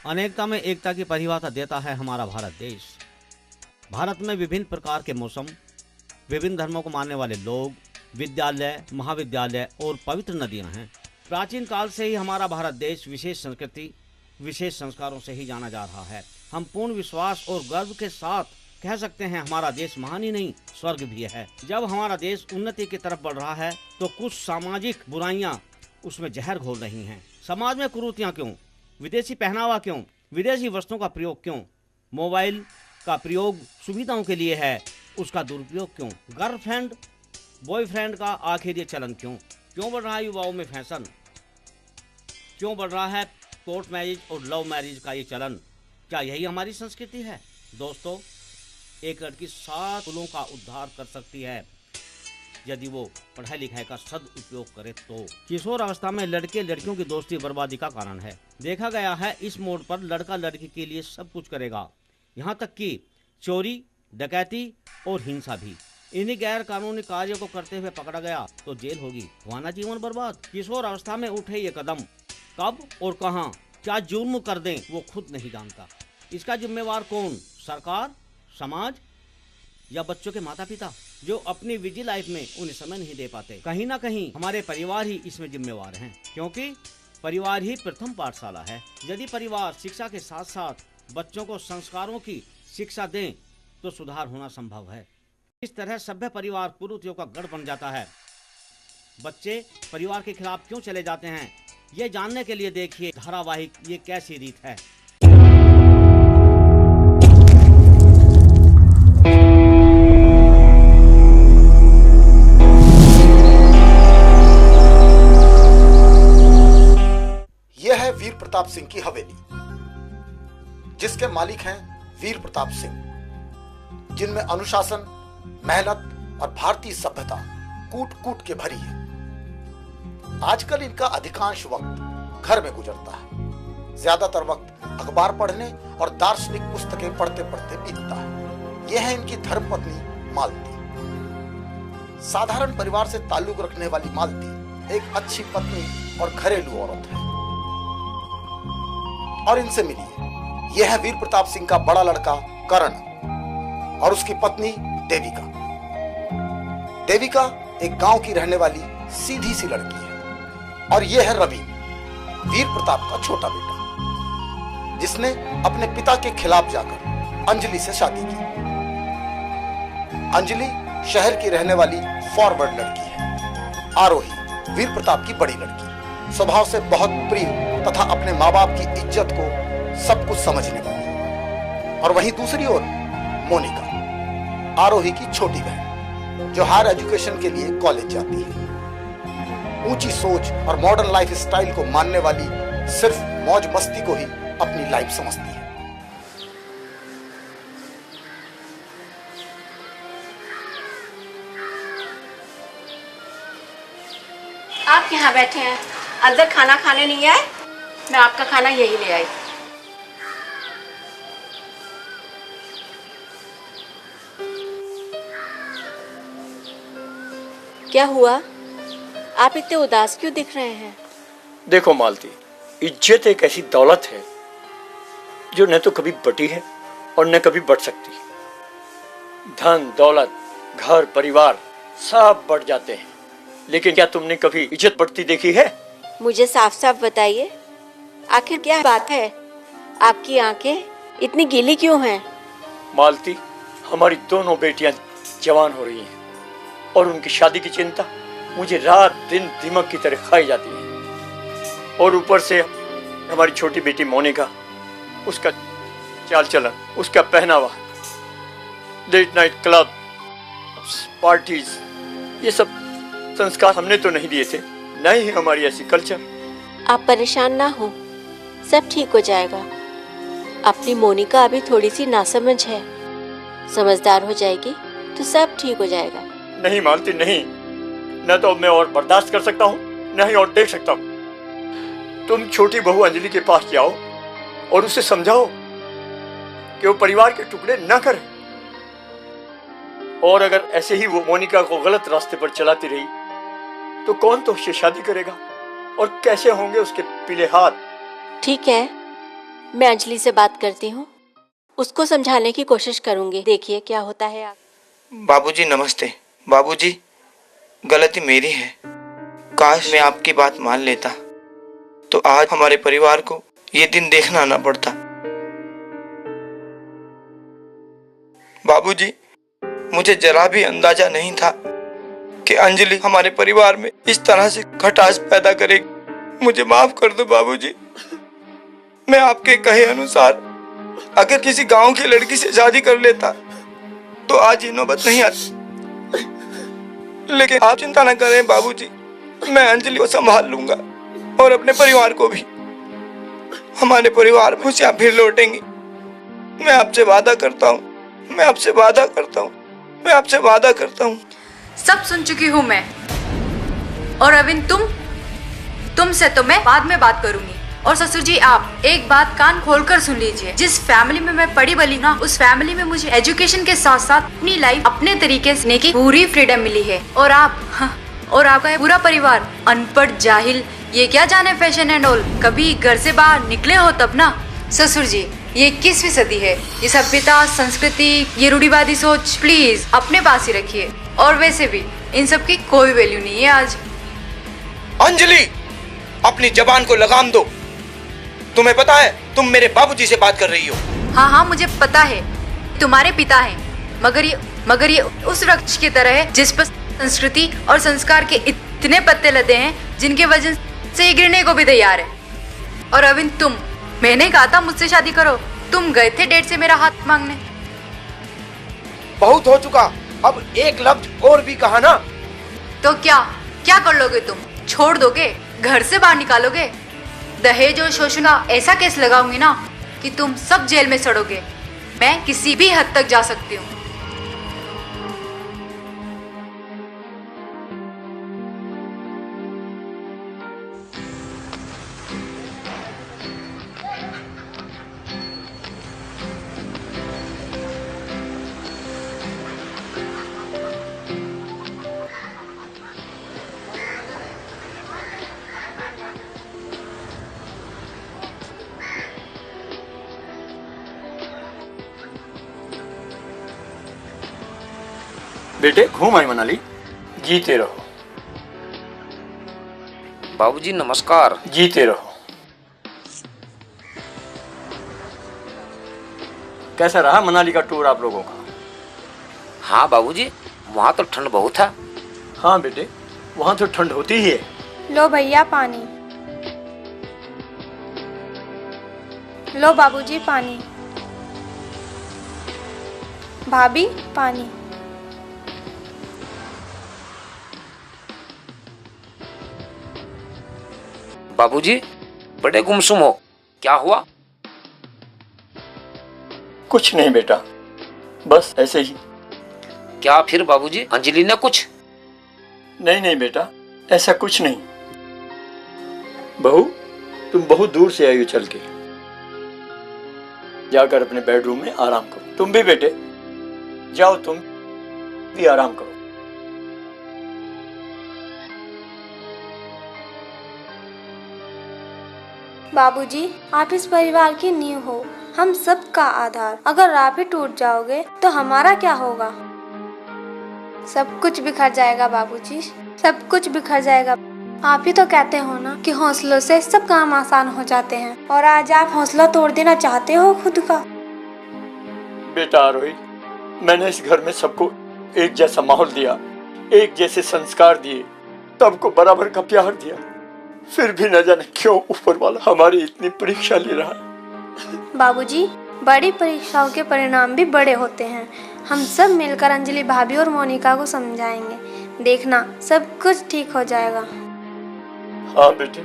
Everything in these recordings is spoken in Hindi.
अनेकता में एकता की परिभाषा देता है हमारा भारत देश। भारत में विभिन्न प्रकार के मौसम, विभिन्न धर्मों को मानने वाले लोग, विद्यालय, महाविद्यालय और पवित्र नदियां हैं। प्राचीन काल से ही हमारा भारत देश विशेष संस्कृति, विशेष संस्कारों से ही जाना जा रहा है। हम पूर्ण विश्वास और गर्व के साथ कह सकते हैं हमारा देश महान ही नहीं, स्वर्ग भी है। जब हमारा देश उन्नति की तरफ बढ़ रहा है तो कुछ सामाजिक बुराइयां उसमें जहर घोल रही हैं। समाज में कुरीतियां क्यों? विदेशी पहनावा क्यों? विदेशी वस्तुओं का प्रयोग क्यों? मोबाइल का प्रयोग सुविधाओं के लिए है, उसका दुरुपयोग क्यों? गर्लफ्रेंड बॉयफ्रेंड का आखिर ये चलन क्यों? क्यों बढ़ रहा है युवाओं में फैशन? क्यों बढ़ रहा है कोर्ट मैरिज और लव मैरिज का ये चलन? क्या यही हमारी संस्कृति है? दोस्तों, एक लड़की 7 कुलों का उद्धार कर सकती है यदि वो पढ़ाई लिखाई का सदुपयोग करे तो। किशोर अवस्था में लड़के लड़कियों की दोस्ती बर्बादी का कारण है। देखा गया है इस मोड़ पर लड़का लड़की के लिए सब कुछ करेगा, यहाँ तक कि चोरी, डकैती और हिंसा भी। इन्हीं गैर कानूनी कार्यों को करते हुए पकड़ा गया तो जेल होगी, वरना जीवन बर्बाद। किशोर अवस्था में उठे ये कदम कब और कहां क्या जुर्म कर दें वो खुद नहीं जानता। इसका जिम्मेवार कौन? सरकार, समाज या बच्चों के माता पिता जो अपनी बिजी लाइफ में उन्हें समय नहीं दे पाते? कहीं ना कहीं हमारे परिवार ही इसमें जिम्मेवार हैं, क्योंकि परिवार ही प्रथम पाठशाला है। यदि परिवार शिक्षा के साथ साथ बच्चों को संस्कारों की शिक्षा दें तो सुधार होना संभव है। इस तरह सभ्य परिवार कुरीतियों का गढ़ बन जाता है। बच्चे परिवार के खिलाफ क्यों चले जाते हैं, ये जानने के लिए देखिए धारावाहिक ये कैसी रीत है। यह है वीर प्रताप सिंह की हवेली, जिसके मालिक हैं वीर प्रताप सिंह, जिनमें अनुशासन, मेहनत और भारतीय सभ्यता कूट कूट के भरी है। आजकल इनका अधिकांश वक्त घर में गुजरता है। ज्यादातर वक्त अखबार पढ़ने और दार्शनिक पुस्तकें पढ़ते पढ़ते बीतता है। यह है इनकी धर्मपत्नी मालती। साधारण परिवार से ताल्लुक रखने वाली मालती एक अच्छी पत्नी और घरेलू औरत है। और इनसे मिलिए, यह है वीर प्रताप सिंह का बड़ा लड़का करण और उसकी पत्नी देविका। देविका एक गांव की रहने वाली सीधी सी लड़की है। और यह है रवि, वीर प्रताप का छोटा बेटा, जिसने अपने पिता के खिलाफ जाकर अंजलि से शादी की। अंजलि शहर की रहने वाली फॉरवर्ड लड़की है। आरोही वीर प्रताप की बड़ी लड़की, स्वभाव से बहुत प्रिय तथा अपने माँ बाप की इज्जत को सब कुछ समझने वाली। और वहीं दूसरी ओर मोनिका, आरोही की छोटी बहन, जो हायर एजुकेशन के लिए कॉलेज जाती है। ऊंची सोच और मॉडर्न लाइफ स्टाइल को मानने वाली सिर्फ मौज मस्ती को ही अपनी लाइफ समझती है। आप यहाँ बैठे हैं, अंदर खाना खाने नहीं आए? मैं आपका खाना यही ले आई। क्या हुआ? आप इतने उदास क्यों दिख रहे हैं? देखो मालती, इज्जत एक ऐसी दौलत है जो न तो कभी बटी है और न कभी बढ़ सकती। धन, दौलत, घर, परिवार सब बढ़ जाते हैं, लेकिन क्या तुमने कभी इज्जत बढ़ती देखी है? मुझे साफ साफ बताइए, आखिर क्या बात है? आपकी आंखें इतनी गीली क्यों हैं? मालती, हमारी दोनों बेटियां जवान हो रही हैं और उनकी शादी की चिंता मुझे रात दिन दिमाग की तरह खाई जाती है। और ऊपर से हमारी छोटी बेटी मोनिका, उसका चाल चलन, उसका पहनावा, लेट नाइट क्लब, पार्टीज, ये सब संस्कार हमने तो नहीं दिए थे, न ही हमारी ऐसी कल्चर। आप परेशान ना हो, सब ठीक हो जाएगा। अपनी मोनिका अभी थोड़ी सी नासमझ है, समझदार हो जाएगी तो सब ठीक हो जाएगा। नहीं मालती, नहीं, न तो मैं और बर्दाश्त कर सकता हूँ, न ही और देख सकता हूँ। तुम छोटी बहू अंजलि के पास जाओ और उसे समझाओ कि वो परिवार के टुकड़े न करे। और अगर ऐसे ही वो मोनिका को गलत रास्ते पर चलाती रही तो कौन तो उससे शादी करेगा और कैसे होंगे उसके पीले हाथ? ठीक है, मैं अंजलि से बात करती हूँ, उसको समझाने की कोशिश करूंगी, देखिए क्या होता है। आप बाबूजी नमस्ते। बाबूजी, गलती मेरी है। काश मैं आपकी बात मान लेता तो आज हमारे परिवार को ये दिन देखना ना पड़ता। बाबूजी, मुझे जरा भी अंदाजा नहीं था कि अंजलि हमारे परिवार में इस तरह से खटास पैदा करेगी। मुझे माफ कर दो बाबूजी। मैं आपके कहे अनुसार अगर किसी गांव की लड़की से शादी कर लेता तो आज ये नौबत नहीं आती। लेकिन आप चिंता न करें बाबूजी, मैं अंजलि को संभाल लूंगा और अपने परिवार को भी। हमारे परिवार में खुशियां फिर लौटेंगी। मैं आपसे वादा करता हूँ, मैं आपसे वादा करता हूँ, मैं आपसे वादा करता हूँ। सब सुन चुकी हूँ मैं। और अविन, तुमसे तो मैं बाद में बात करूंगी। और ससुर जी, आप एक बात कान खोलकर सुन लीजिए। जिस फैमिली में मैं पड़ी बली ना, उस फैमिली में मुझे एजुकेशन के साथ साथ अपनी लाइफ अपने तरीके से जीने की पूरी फ्रीडम मिली है। और और आपका ये पूरा परिवार अनपढ़ जाहिल, ये क्या जाने फैशन एंड ऑल। कभी घर से बाहर निकले हो तब ना। ससुर जी, ये 21वीं सदी है। ये सभ्यता, संस्कृति, ये रूढ़िवादी सोच प्लीज अपने पास ही रखिए। और वैसे भी इन सब की कोई वैल्यू नहीं है आज। अंजलि, अपनी जबान को लगाम दो। तुम्हें पता है तुम मेरे बाबूजी से बात कर रही हो। हाँ, मुझे पता है तुम्हारे पिता हैं, मगर ये उस वृक्ष की तरह है जिस पर संस्कृति और संस्कार के इतने पत्ते लदे हैं जिनके वजह से ये गिरने को भी तैयार है। और अविन, मैंने कहा था मुझसे शादी करो, तुम गए थे डेट से मेरा हाथ मांगने। बहुत हो चुका, अब एक लफ्ज और भी कहा ना तो क्या कर लोगे तुम? छोड़ दोगे? घर से बाहर निकालोगे? दहेज और शोषण का ऐसा केस लगाऊंगी ना कि तुम सब जेल में सड़ोगे। मैं किसी भी हद तक जा सकती हूँ। बेटे, घूम आए मनाली। जीते रहो। बाबूजी नमस्कार। जीते रहो। कैसा रहा मनाली का टूर आप लोगों का? हाँ बाबूजी, वहाँ तो ठंड बहुत है। हाँ बेटे, वहाँ तो ठंड होती ही है। लो भैया पानी। लो बाबूजी पानी। भाभी पानी। बाबूजी, बड़े गुमसुम हो, क्या हुआ? कुछ नहीं बेटा, बस ऐसे ही। क्या फिर बाबूजी, अंजलि ने कुछ? नहीं बेटा, ऐसा कुछ नहीं। बहू, तुम बहुत दूर से आई हो चल के। जाकर अपने बेडरूम में आराम करो। तुम भी बेटे जाओ, तुम भी आराम करो। बाबूजी, आप इस परिवार की नींव हो, हम सब का आधार। अगर आप ही टूट जाओगे तो हमारा क्या होगा? सब कुछ बिखर जाएगा बाबूजी, सब कुछ बिखर जाएगा। आप ही तो कहते हो ना कि हौसलों से सब काम आसान हो जाते हैं, और आज आप हौसला तोड़ देना चाहते हो खुद का। बेटा आरोही, मैंने इस घर में सबको एक जैसा माहौल दिया, एक जैसे संस्कार दिए, सबको बराबर का प्यार दिया, फिर भी न जाने क्यों ऊपर वाला हमारी इतनी परीक्षा ले रहा है। बाबूजी, बड़ी परीक्षाओं के परिणाम भी बड़े होते हैं। हम सब मिलकर अंजलि भाभी और मोनिका को समझाएंगे, देखना सब कुछ ठीक हो जाएगा। हाँ बेटे,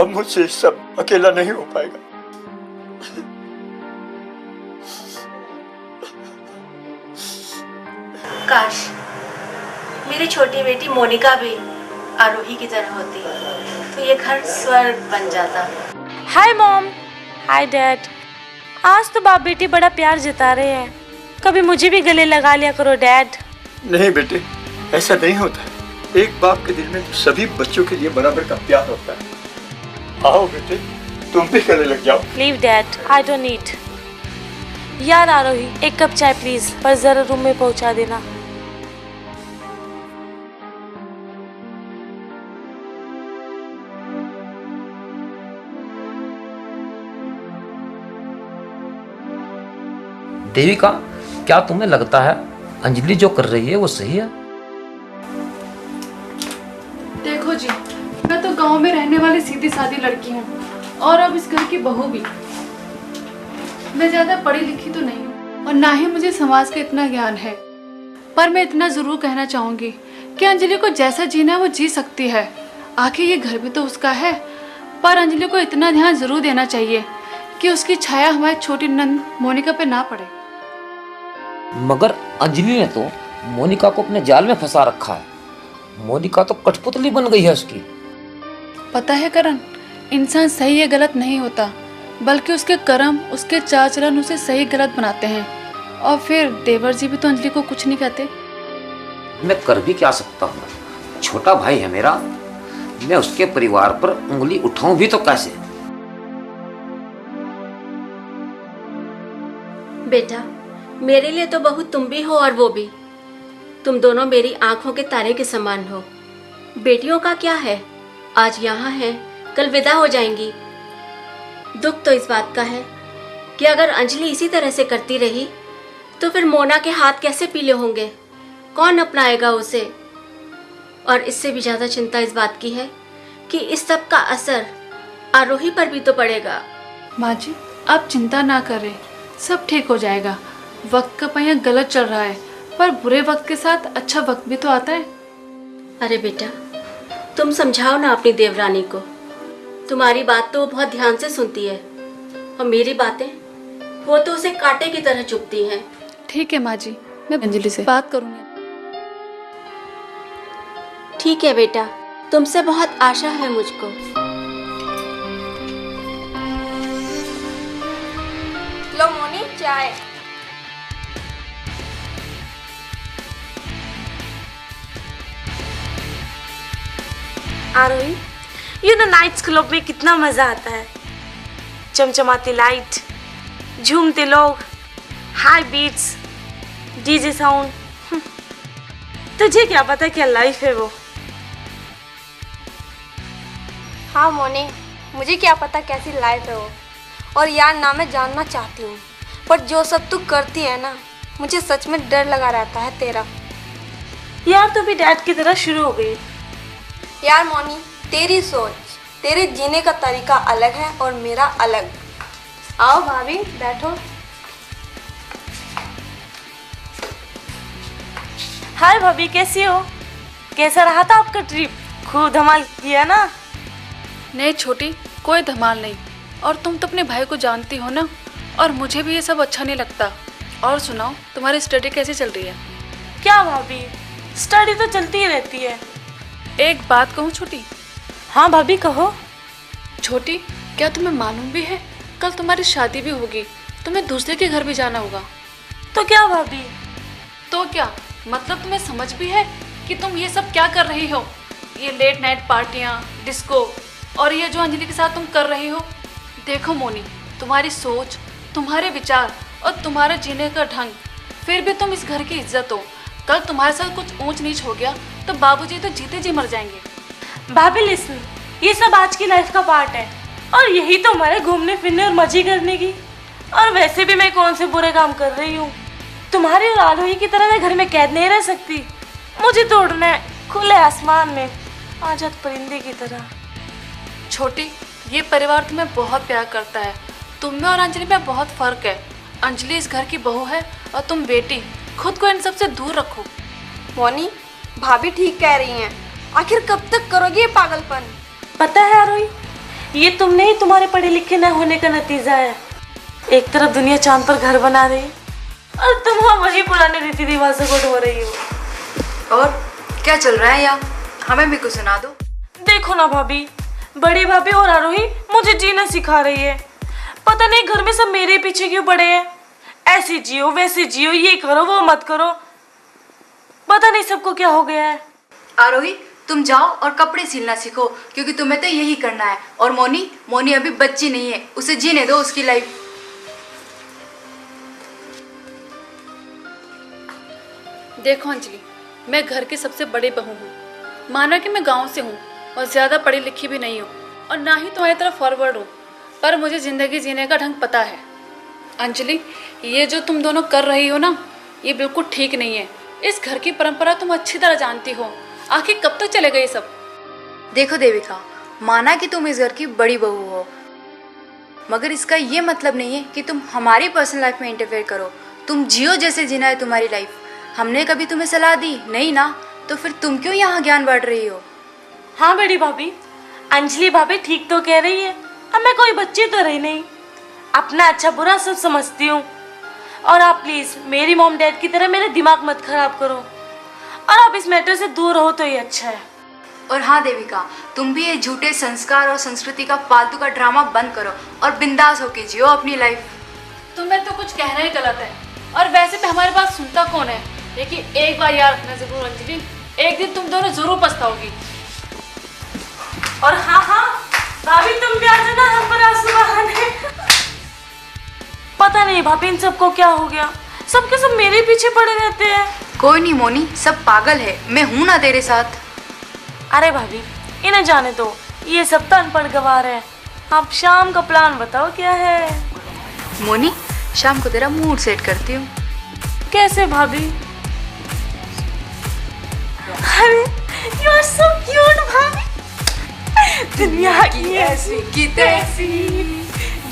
अब मुझसे सब अकेला नहीं हो पाएगा। काश मेरी छोटी बेटी मोनिका भी आरोही की तरह होती तो ये घर स्वर्ग बन जाता। Hi mom. Hi dad. आज तो बाप बेटी बड़ा प्यार जता रहे हैं, कभी मुझे भी गले लगा लिया करो डैड। नहीं बेटे, ऐसा नहीं होता है। एक बाप के दिल में सभी बच्चों के लिए बराबर का प्यार होता है। आओ बेटे, तुम भी गले लग जाओ। Leave dad, I don't need. यार आरोही, एक कप चाय प्लीज, पर जरा रूम में पहुंचा देना। देविका, क्या तुम्हें लगता है अंजलि जो कर रही है वो सही है? देखो जी, मैं तो गांव में रहने वाली सीधी सादी लड़की हूँ और अब इस घर की बहू भी। मैं ज्यादा पढ़ी लिखी तो नहीं हूँ और ना ही मुझे समाज का इतना ज्ञान है, पर मैं इतना जरूर कहना चाहूंगी कि अंजलि को जैसा जीना है वो जी सकती है। आखिर ये घर भी तो उसका है, पर अंजलि को इतना ध्यान जरूर देना चाहिए कि उसकी छाया हमारी छोटी नंद मोनिका पे ना पड़े। मगर अंजलि ने तो मोनिका को अपने जाल में फंसा रखा है। मोनिका तो कठपुतली बन गई है उसकी। पता है करण, इंसान सही या गलत नहीं होता, बल्कि उसके कर्म, उसके चाल चलन उसे सही गलत बनाते हैं। और फिर देवर जी भी तो अंजलि को कुछ नहीं कहते। मैं कर भी क्या सकता हूँ, छोटा भाई है मेरा। मैं उसके परिवार पर उंगली उठाऊं भी तो कैसे? बेटा, मेरे लिए तो बहू तुम भी हो और वो भी। तुम दोनों मेरी आंखों के तारे के समान हो। बेटियों का क्या है, आज यहाँ है, कल विदा हो जाएंगी। दुख तो इस बात का है कि अगर अंजलि इसी तरह से करती रही तो फिर मोना के हाथ कैसे पीले होंगे, कौन अपनाएगा उसे। और इससे भी ज़्यादा चिंता इस बात की है कि इस सब का असर आरोही पर भी तो पड़ेगा। माँ जी, आप चिंता ना करें, सब ठीक हो जाएगा। वक्त का पहिया गलत चल रहा है, पर बुरे वक्त के साथ अच्छा वक्त भी तो आता है। अरे बेटा, तुम समझाओ ना अपनी देवरानी को। तुम्हारी बात तो वो बहुत ध्यान से सुनती है और मेरी बातें वो तो उसे कांटे की तरह चुभती हैं। ठीक है माँ जी, मैं अंजलि से बात करूँगी। ठीक है बेटा, तुमसे बहुत आशा है मुझको। लो मोनी, चाय। आरोही, यू नो नाइट्स क्लब में कितना मजा आता है। चमचमाती लाइट, झूमते लोग, हाई बीट्स, डीजे साउंड। तुझे क्या पता क्या लाइफ है वो। हाँ मोनी, मुझे क्या पता कैसी लाइफ है वो। और यार ना मैं जानना चाहती हूँ, पर जो सब तू करती है ना, मुझे सच में डर लगा रहता है तेरा। यार तू भी डैड की तरह शुरू हो गई। यार मोनी, तेरी सोच, तेरे जीने का तरीका अलग है और मेरा अलग। आओ भाभी, बैठो। हाय भाभी, कैसी हो? कैसा रहा था आपका ट्रिप? खूब धमाल किया ना? नहीं छोटी, कोई धमाल नहीं। और तुम तो अपने भाई को जानती हो ना, और मुझे भी ये सब अच्छा नहीं लगता। और सुनाओ, तुम्हारी स्टडी कैसी चल रही है? क्या भाभी, स्टडी तो चलती ही रहती है। एक बात कहूँ छोटी? हाँ भाभी, कहो। छोटी, क्या तुम्हें मालूम भी है कल तुम्हारी शादी भी होगी, तुम्हें दूसरे के घर भी जाना होगा। तो क्या भाभी? तो क्या मतलब, तुम्हें समझ भी है कि तुम ये सब क्या कर रही हो? ये लेट नाइट पार्टियाँ, डिस्को, और ये जो अंजलि के साथ तुम कर रही हो। देखो मोनी, तुम्हारी सोच, तुम्हारे विचार और तुम्हारे जीने का ढंग, फिर भी तुम इस घर की इज्जत हो। कल तुम्हारे साथ कुछ ऊंच नीच हो गया तो बाबूजी तो जीते जी मर जाएंगे। भाभी लिसन, ये सब आज की लाइफ का पार्ट है और यही तो हमारे घूमने फिरने और मजे करने की। और वैसे भी मैं कौन से बुरे काम कर रही हूँ? तुम्हारी और आलोही की तरह मैं घर में कैद नहीं रह सकती। मुझे तो उड़ना है खुले आसमान में, आजाद परिंदे की तरह। छोटी, ये परिवार तुम्हें बहुत प्यार करता है। तुम में और अंजलि में बहुत फर्क है। अंजलि इस घर की बहू है और तुम बेटी। खुद को इन सब से दूर रखो। मोनी, भाभी ठीक कह रही हैं। आखिर कब तक करोगी ये पागलपन? पता है आरोही, ये तुमने ही तुम्हारे पढ़े लिखे न होने का नतीजा है। एक तरफ दुनिया चांद पर घर बना रही और तुम वही पुराने रीति रिवाजों को ढो रही हो। और क्या चल रहा है यहाँ? हमें भी कुछ सुना दो। देखो ना भाभी, बड़ी भाभी और आरोही मुझे जीना सिखा रही है। पता नहीं घर में सब मेरे पीछे क्यों पड़े हैं। ऐसे जियो, वैसे जियो, ये करो वो मत करो, पता नहीं सबको क्या हो गया है। आरोही, तुम जाओ और कपड़े सिलना सीखो, क्योंकि तुम्हें तो यही करना है। और मोनी अभी बच्ची नहीं है, उसे जीने दो उसकी लाइफ। देखो अंजलि, मैं घर की सबसे बड़ी बहू हूँ। मानो कि मैं गांव से हूँ और ज्यादा पढ़ी लिखी भी नहीं हूँ और ना ही तुम्हारी तरफ फॉरवर्ड हूँ, पर मुझे जिंदगी जीने का ढंग पता है। अंजलि, ये जो तुम दोनों कर रही हो ना, ये बिल्कुल ठीक नहीं है। इस घर की परंपरा तुम अच्छी तरह जानती हो, आखिर कब तक चलेगा ये सब? देखो देविका, माना कि तुम इस घर की बड़ी बहू हो, मगर इसका ये मतलब नहीं है कि तुम हमारी पर्सनल लाइफ में इंटरफेयर करो। तुम जियो जैसे जीना है तुम्हारी लाइफ। हमने कभी तुम्हें सलाह दी नहीं ना, तो फिर तुम क्यों यहाँ ज्ञान बांट रही हो? हाँ बड़ी भाभी, अंजलि भाभी ठीक तो कह रही है। अब मैं कोई बच्ची तो रही नहीं, अपना अच्छा बुरा सब समझती हूँ। और आप प्लीज मेरी मॉम डैड की तरह मेरे दिमाग मत खराब करो, और आप इस मैटर से दूर रहो तो ये अच्छा है। और हाँ देविका, तुम भी ये झूठे संस्कार और संस्कृति का फालतू का ड्रामा बंद करो और बिंदास होके जियो अपनी लाइफ। तुम्हें तो कुछ कहना ही गलत है, और वैसे भी हमारे पास सुनता कौन है। लेकिन एक बार याद रखना जरूर अंजलि, एक दिन तुम दोनों जरूर पछताओगी। और हाँ भाभी, तुम भी आ जाना हम पर आंसू बहाने। पता नहीं भाभी इन सबको क्या हो गया, सबके सब मेरे पीछे पड़े रहते हैं। कोई नहीं मोनी, सब पागल है, मैं हूं ना तेरे साथ। अरे भाभी इन्हें जाने दो, ये सब तो अनपढ़ गवार है। आप शाम का प्लान बताओ क्या है? मोनी, शाम को तेरा मूड सेट करती हूँ। कैसे भाभी? अरे यू आर सो क्यूट भाभी। दुनिया की ऐसी की तैसी,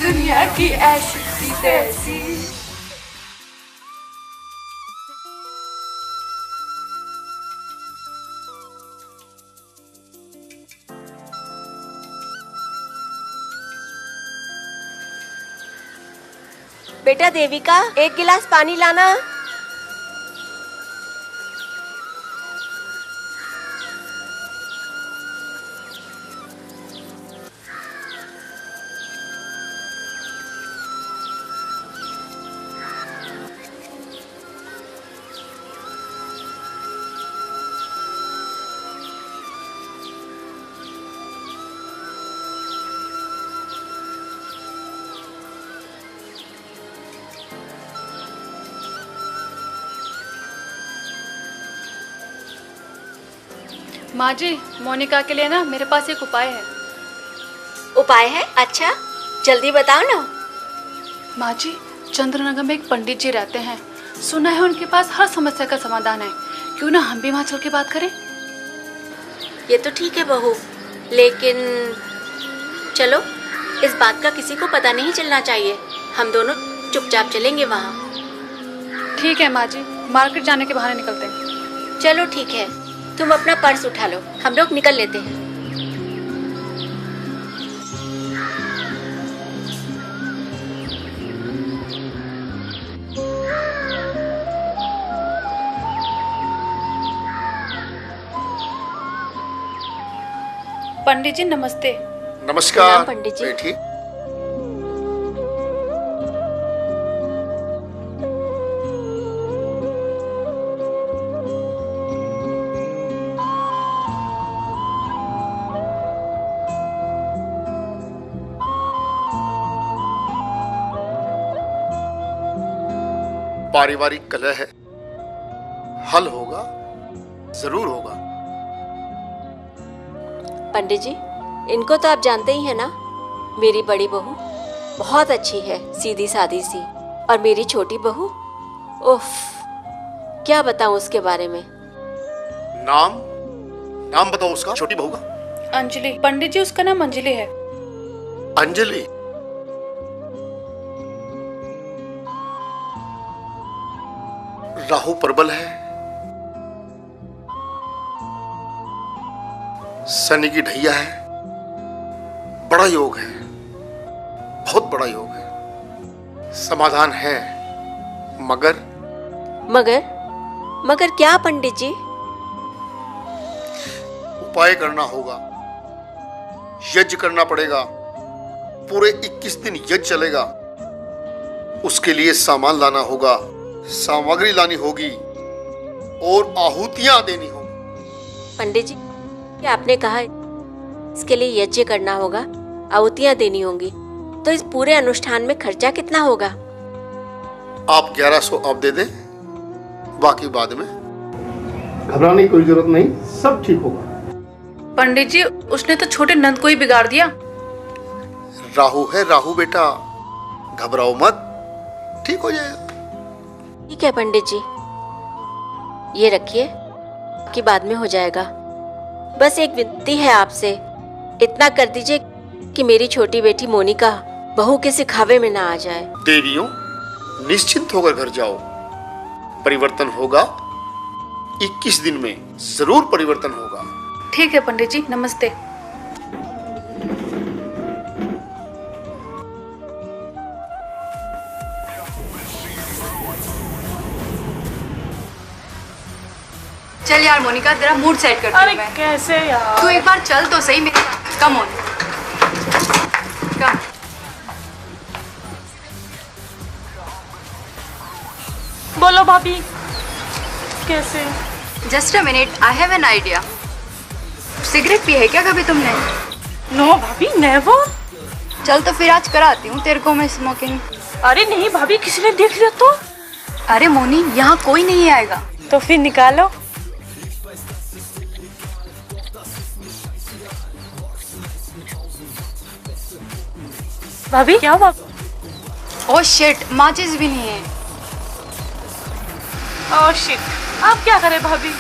दुनिया की ऐसी की तैसी। बेटा देविका, एक गिलास पानी लाना। माँ जी, मोनिका के लिए ना मेरे पास एक उपाय है। उपाय है? अच्छा, जल्दी बताओ ना। माँ जी, चंद्रनगर में एक पंडित जी रहते हैं, सुना है उनके पास हर समस्या का समाधान है। क्यों ना हम भी वहाँ चल के बात करें? ये तो ठीक है बहू, लेकिन चलो, इस बात का किसी को पता नहीं चलना चाहिए। हम दोनों चुपचाप चलेंगे वहाँ। ठीक है माँ जी, मार्केट जाने के बहाने निकलते हैं। चलो ठीक है, तुम अपना पर्स उठा लो, हम लोग निकल लेते हैं। पंडित जी नमस्ते। नमस्कार प्रणाम पंडित जी। बैठिए। पारिवारिक कलह है, हल होगा, जरूर होगा। पंडित जी, इनको तो आप जानते ही हैं ना। मेरी बड़ी बहू बहुत अच्छी है, सीधी सादी सी, और मेरी छोटी बहू, उफ, क्या बताऊं उसके बारे में। नाम बताओ उसका, छोटी बहू का। अंजलि। पंडित जी, उसका नाम अंजलि है। अंजलि? राहु प्रबल है, शनि की ढैया है, बड़ा योग है, बहुत बड़ा योग है। समाधान है, मगर क्या पंडित जी? उपाय करना होगा, यज्ञ करना पड़ेगा। पूरे 21 दिन यज्ञ चलेगा। उसके लिए सामान लाना होगा, सामग्री लानी होगी और आहुतियां देनी होगी। पंडित जी, आपने कहा इसके लिए यज्ञ करना होगा, आहुतियां देनी होंगी, तो इस पूरे अनुष्ठान में खर्चा कितना होगा? आप 1100 अब दे दें, बाकी बाद में। घबराने की कोई जरूरत नहीं, सब ठीक होगा। पंडित जी, उसने तो छोटे नंद को ही बिगाड़ दिया। राहु है राहु बेटा, घबराओ मत, ठीक हो जाएगा। ठीक है पंडित जी, ये रखिए, कि बाद में हो जाएगा। बस एक विनती है आपसे, इतना कर दीजिए कि मेरी छोटी बेटी मोनिका बहू के सिखावे में ना आ जाए। देवियों, निश्चिंत होकर घर जाओ, परिवर्तन होगा। 21 दिन में जरूर परिवर्तन होगा। ठीक है पंडित जी, नमस्ते। चल यार मोनिका, तेरा मूड सेट कर अरे दूं मैं। कैसे यार? तू एक बार चल तो सही मेरे साथ। कम ऑन, कम। बोलो भाभी, कैसे? Just a minute, I have an idea. Cigarette P है क्या कभी तुमने? नो भाभी, नेवर। चल तो फिर आज कराती हूँ तेरे को मैं स्मोकिंग। अरे नहीं भाभी, किसी ने देख लिया तो? अरे मोनी, यहाँ कोई नहीं आएगा। तो फिर निकालो। भाभी क्या हुआ? ओह शिट, माचिस भी नहीं है। ओह शिट, अब क्या करें भाभी?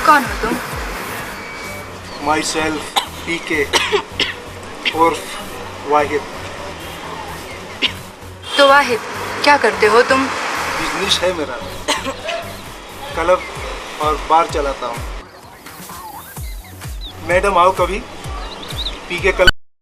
कौन हो तुम? माई सेल्फ पीके और वाहिद। तो वाहिद, क्या करते हो तुम? बिजनेस है मेरा, क्लब और बार चलाता हूँ। मैडम आओ कभी, पीके क्लब